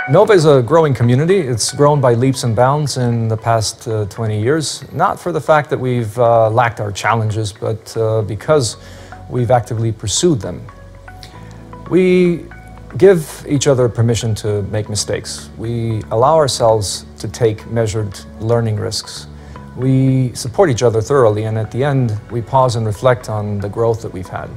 NOVA is a growing community. It's grown by leaps and bounds in the past 20 years, not for the fact that we've lacked our challenges, but because we've actively pursued them. We give each other permission to make mistakes. We allow ourselves to take measured learning risks. We support each other thoroughly, and at the end, we pause and reflect on the growth that we've had.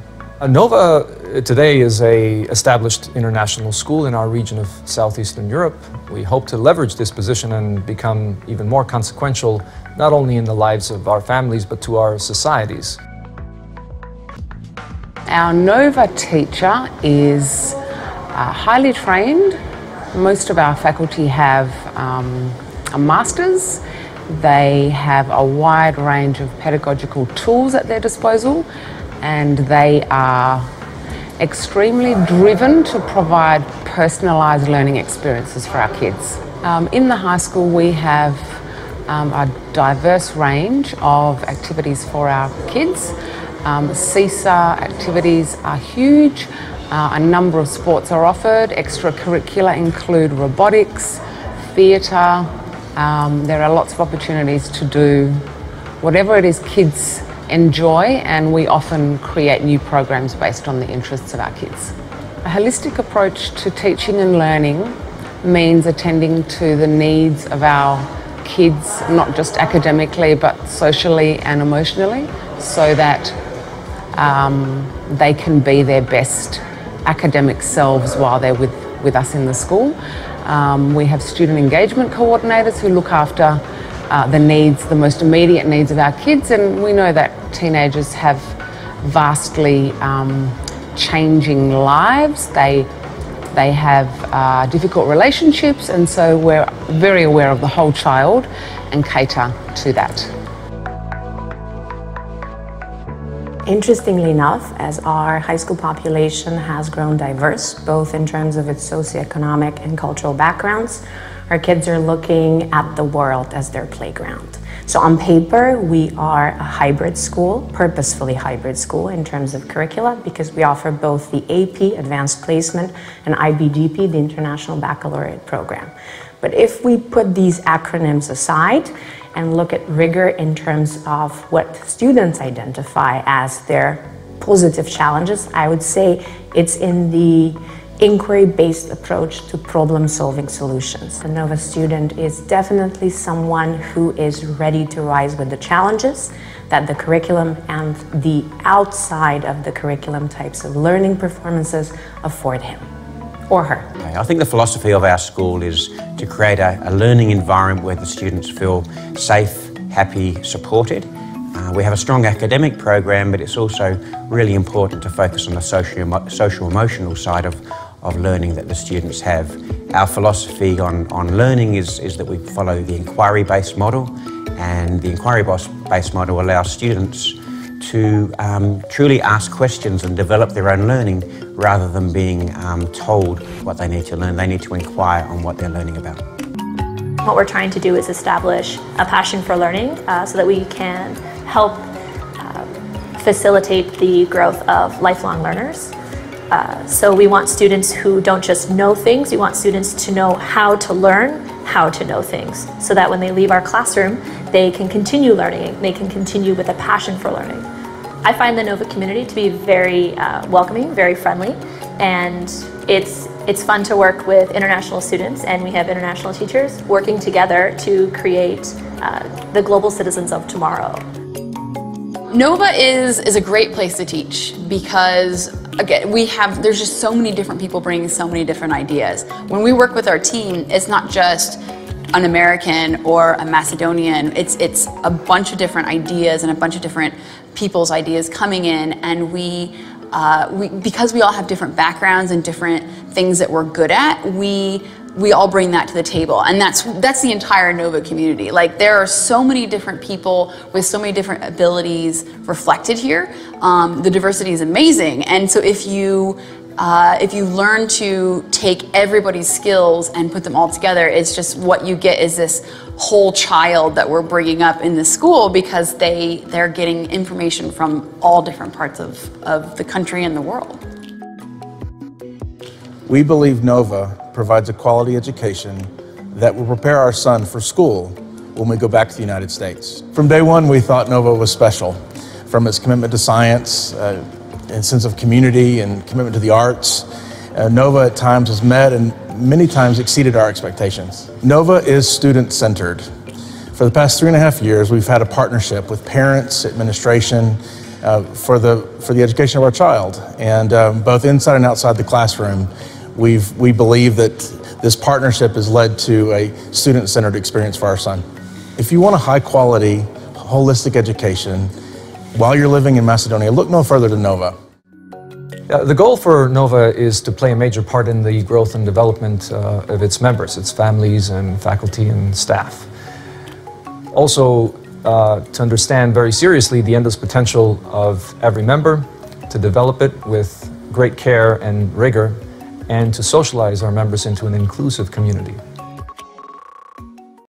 NOVA today is an established international school in our region of Southeastern Europe. We hope to leverage this position and become even more consequential, not only in the lives of our families, but to our societies. Our NOVA teacher is highly trained. Most of our faculty have a master's. They have a wide range of pedagogical tools at their disposal, and they are extremely driven to provide personalised learning experiences for our kids. In the high school we have a diverse range of activities for our kids. Seesaw activities are huge. A number of sports are offered. Extracurricular include robotics, theatre. There are lots of opportunities to do whatever it is kids enjoy, and we often create new programs based on the interests of our kids. A holistic approach to teaching and learning means attending to the needs of our kids, not just academically but socially and emotionally, so that they can be their best academic selves while they're with us in the school. We have student engagement coordinators who look after the most immediate needs of our kids, and we know that teenagers have vastly changing lives. They have difficult relationships, and so we're very aware of the whole child and cater to that. Interestingly enough, as our high school population has grown diverse, both in terms of its socioeconomic and cultural backgrounds, our kids are looking at the world as their playground. So on paper, we are a hybrid school, purposefully hybrid school in terms of curricula, because we offer both the AP, Advanced Placement, and IBGP, the International Baccalaureate Program. But if we put these acronyms aside and look at rigor in terms of what students identify as their positive challenges, I would say it's in the inquiry-based approach to problem-solving solutions. A NOVA student is definitely someone who is ready to rise with the challenges that the curriculum and the outside of the curriculum types of learning performances afford him or her. I think the philosophy of our school is to create a learning environment where the students feel safe, happy, supported. We have a strong academic program, but it's also really important to focus on the social-emotional side of learning that the students have. Our philosophy on learning is that we follow the inquiry-based model, and the inquiry-based model allows students to truly ask questions and develop their own learning rather than being told what they need to learn. They need to inquire on what they're learning about. What we're trying to do is establish a passion for learning so that we can help facilitate the growth of lifelong learners. So we want students who don't just know things, we want students to know how to learn how to know things, so that when they leave our classroom, they can continue learning, they can continue with a passion for learning. I find the NOVA community to be very welcoming, very friendly, and it's fun to work with international students, and we have international teachers working together to create the global citizens of tomorrow. NOVA is a great place to teach because, again, there's just so many different people bringing so many different ideas. When we work with our team, it's not just an American or a Macedonian, it's a bunch of different ideas and a bunch of different people's ideas coming in, and because we all have different backgrounds and different things that we're good at, we all bring that to the table, and that's the entire NOVA community. Like, there are so many different people with so many different abilities reflected here. The diversity is amazing, and so if you learn to take everybody's skills and put them all together, it's just what you get is this whole child that we're bringing up in the school, because they're getting information from all different parts of the country and the world. We believe NOVA provides a quality education that will prepare our son for school when we go back to the United States. From day one, we thought NOVA was special, from its commitment to science, and sense of community and commitment to the arts. NOVA at times has met and many times exceeded our expectations. NOVA is student-centered. For the past 3.5 years, we've had a partnership with parents, administration, for the education of our child. And both inside and outside the classroom, we believe that this partnership has led to a student-centered experience for our son. If you want a high-quality, holistic education while you're living in Macedonia, look no further than NOVA. The goal for NOVA is to play a major part in the growth and development of its members, its families and faculty and staff. Also, to understand very seriously the endless potential of every member, to develop it with great care and rigor, and to socialize our members into an inclusive community.